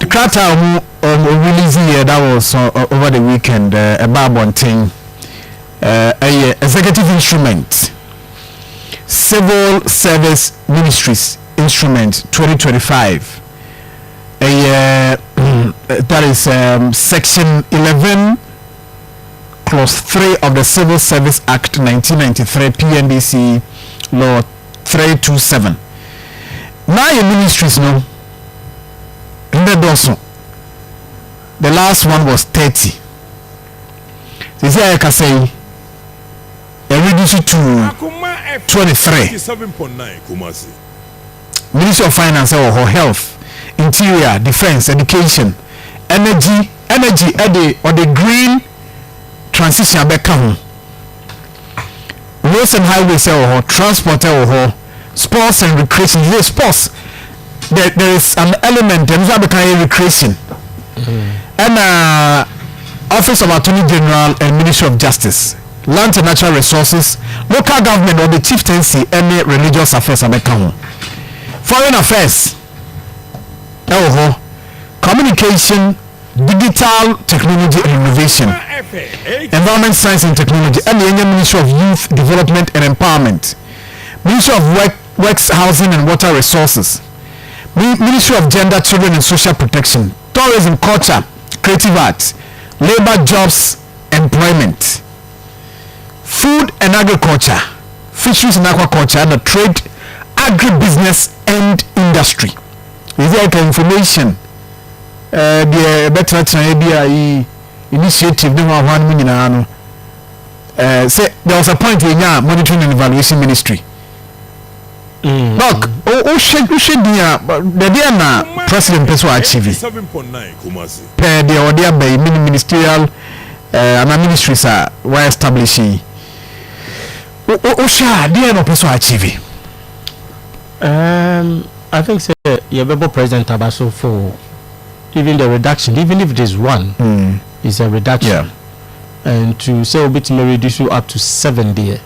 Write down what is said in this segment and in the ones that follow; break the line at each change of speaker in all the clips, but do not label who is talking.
Krata who released here that was over the weekend about one thing. A executive instrument, civil service ministries instrument 2025. That is section 11 clause 3 of the Civil Service Act 1993 PNDC law 327. Now your ministries no in the dozen. The last one was 30. This I can say reduce it to 23. Ministry of Finance or Health, Interior, Defense, Education, Energy, or the green transition back home. Roads and highways or transport or sports and recreation. Yes, sports. There is an element in recreation. And Office of Attorney General and Ministry of Justice. Land and Natural Resources, local government or the chieftaincy, any religious affairs American. Foreign affairs, communication, digital technology and innovation, environment, science and technology, and the Ministry of Youth Development and Empowerment, Ministry of Works, Housing and Water Resources, Ministry of Gender, Children and Social Protection, Tourism, Culture, Creative Arts, Labor, Jobs, Employment, Food and Agriculture, Fisheries and Aquaculture, and the Trade, Agribusiness and Industry. Is there information? The better initiative. Say there was a point in your monitoring and evaluation ministry. Look, the President Pessoa achieve. The ministerial and ministries are well establishing.
I think say your President Tabaso for even the reduction, even if it is one, is a reduction. Yeah. And to say a bit may reduce you up to 7 days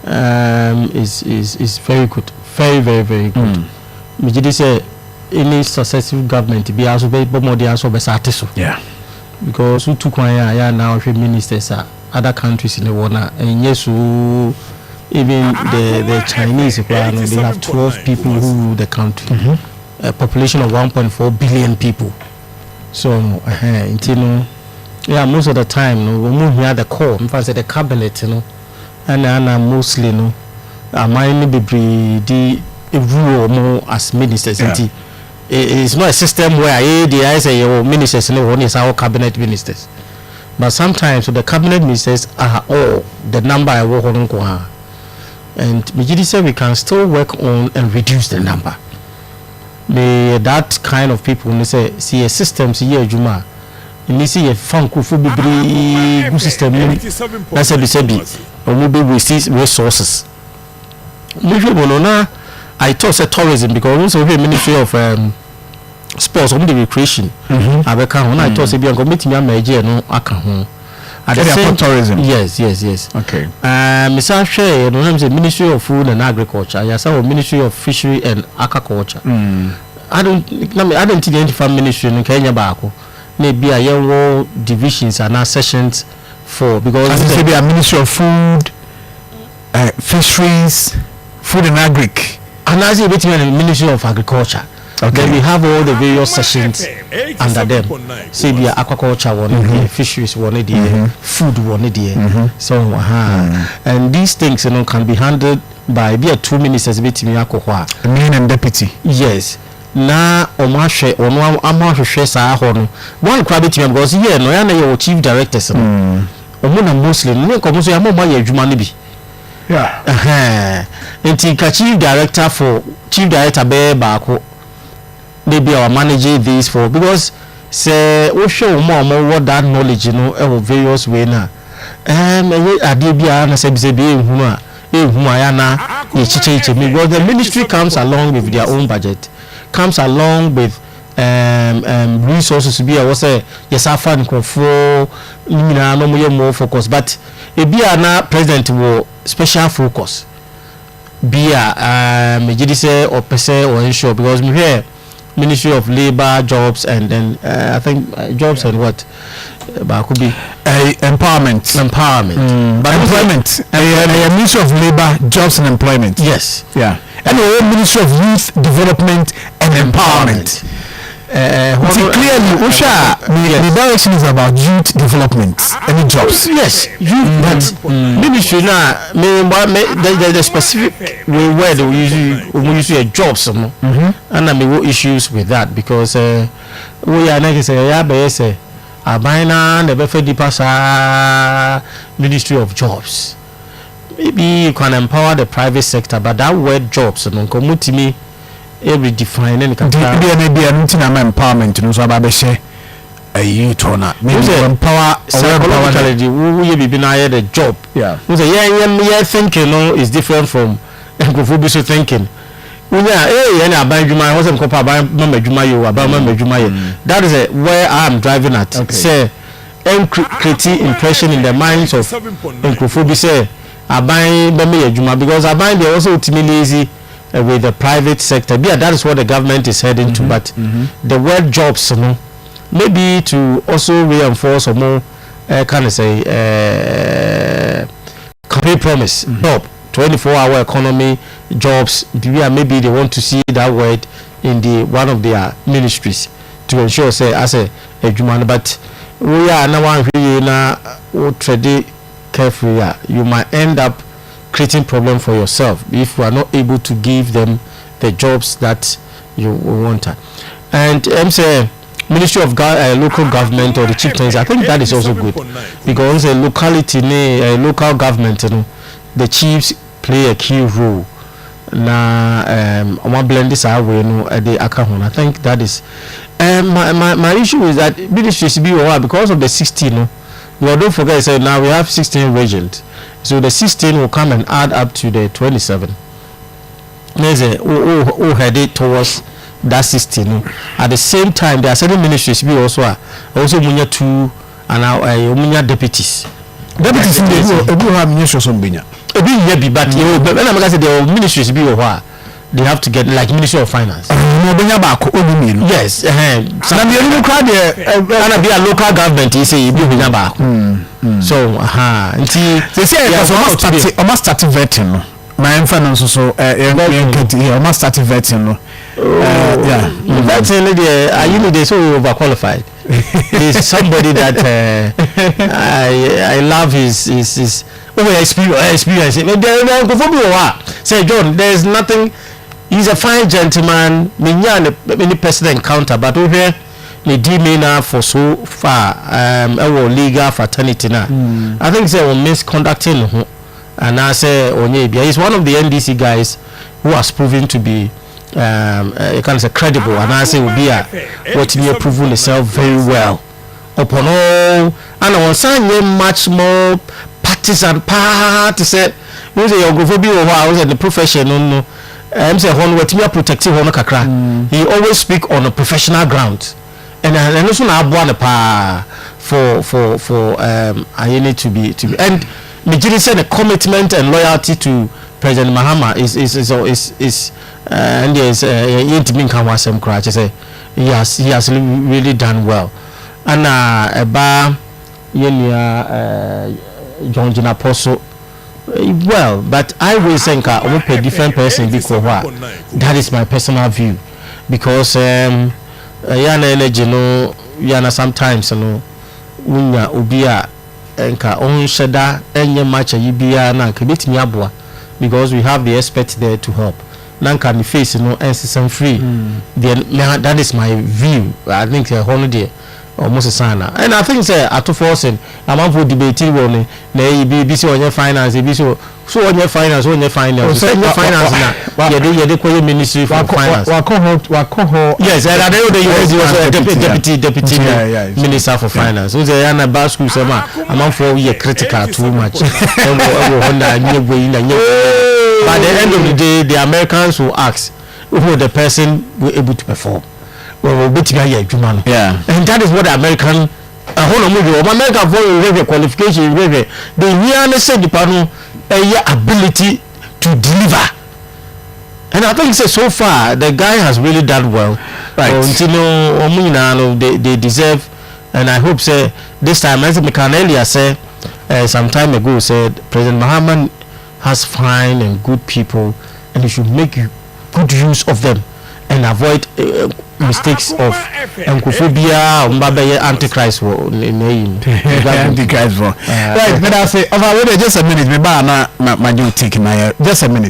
is very good. Very, very, very good. Me say any successive government be also be more than also be satisfied. Yeah. Because who took one year now ministers are other countries in the world and yes even the Chinese they have 12 people who rule the country. A population of 1.4 billion people. So most of the time we move here the core in fact the cabinet and mostly might be the rule more as ministers. Yeah. It's not a system where the say ministers is our cabinet ministers, but sometimes the cabinet ministers are all the number I work on, and Mijidi said we can still work on and reduce the number. That kind of people say see a system see a juma, and see a funku for good system. That's a disabi, or maybe we see resources. I thought tourism because also the Ministry of Sports and Recreation. I thought be a committee no tourism. Yes. Okay. Mr. Ministry of Food and Agriculture. Yes, our Ministry of Fishery and Aquaculture. I don't identify ministry in Kenya Bako. Maybe a young divisions and sessions for because there be a Ministry of Food, Fisheries, Food and Agric. And as a Ministry of Agriculture. Okay. Then we have all the various sessions under them. Say the aquaculture one, fisheries one, food one, so and these things can be handled by be a 2 ministers between Akokwa, main and deputy. Yes. Na omashe sa one crabby team because no chief directors. Omuna Muslim, no komuso ya mama ya juma nibi. Yeah. Chief director be baako. Maybe our manager this for because say we show more what that knowledge various way na adibia na say be ehuma ya na because the ministry comes along with their own budget, comes along with resources to be was say yes afa nkofo nyina no more focus but e bia na president will special focus bia me say or pese or ensure because me here Ministry of Labor, Jobs, and then I think jobs and what? But could be
empowerment.
But
employment. Ministry of Labor, Jobs, and Employment.
Yes.
Yeah. And the Ministry of Youth Development and Empowerment. Clearly, the direction is about youth development and jobs.
Yes, youth. But ministry now, the specific where they usually jobs, and I mean issues with that because we are not say Abina never fed the Ministry of Jobs. Maybe you can empower the private sector, but that word jobs and community every define any kind of
empowerment no so ababeshe a youth or not maybe empower
psychologically we be na the job we say yeah thinking no is different from encophobia thinking we any abandonment was em kopa abandonment you that is where I am driving at say create impression in the minds of encophobia say abandonment because abandonment they also ultimately lazy with the private sector. Yeah, that is what the government is heading to. But the word jobs, maybe to also reinforce or more, can I say, campaign promise, job, 24-hour economy, jobs. Maybe they want to see that word in one of their ministries to ensure, say, as a human. But we are now tread carefully. You might end up creating problem for yourself if you are not able to give them the jobs that you want. And I'm saying Ministry of Local Government or the chieftains, I think that is also good because a locality, a local government, the chiefs play a key role. Na blend this away at the account. I think that is my issue is that ministries be because of the 16. Well, don't forget, so now we have 16 regions. So the 16 will come and add up to the 27. There's who headed towards that 16. At the same time, there are certain ministries we also munya 2 and munya deputies.
Deputies in the have ministries on Binya.
But when I'm say the ministries be they have to get like Ministry of Finance. Yes. And be a local government. You say so
they say almost starting vetting. My finance also almost starting vetting. Yeah,
vetting. You know they so overqualified. There's somebody that I love his experience. Say John, there's nothing. He's a fine gentleman. Many person encounter, but over here, me demeanor for so far. Our legal fraternity now. I think they were misconducting. And I say, he's one of the NDC guys who has proven to be, you can say credible. And I say, will be what he proven himself very well. Upon all, and I was saying much more partisan part. Said, we say I was in the profession. I'm saying one what me protective one kakra. He always speak on a professional ground, and also na abuane pa for I need to be and me said the commitment and loyalty to President Mahama is and there's intimate can was some crash. Say he has really done well, and John Apostle. Well, but I will think I will pay different person because that is my personal view. Because yana sometimes unya ubia enka on sheda enye matcha yibia na nkebeti mi aboa because we have the experts there to help. Nanka the face and free. Then that is my view. I think holiday almost sana, and I think say at forcing I'm for debating one na be so on your finance be so on your finance finance na you call ministry for finance yes and I deputy minister for finance so say na ba school say I'm for we critical too much by the end of the day the Americans will ask who the person will able to perform. Yeah, and that is what the American American for qualification they nearly said the panel ability to deliver And I think so far the guy has really done well.
Right.
They deserve, and I hope say this time, as Mekan earlier said some time ago, said President Mahama has fine and good people, and he should make good use of them and avoid mistakes of encophobia or antichrist
antichrist. Right, but I say, just a minute, just a minute.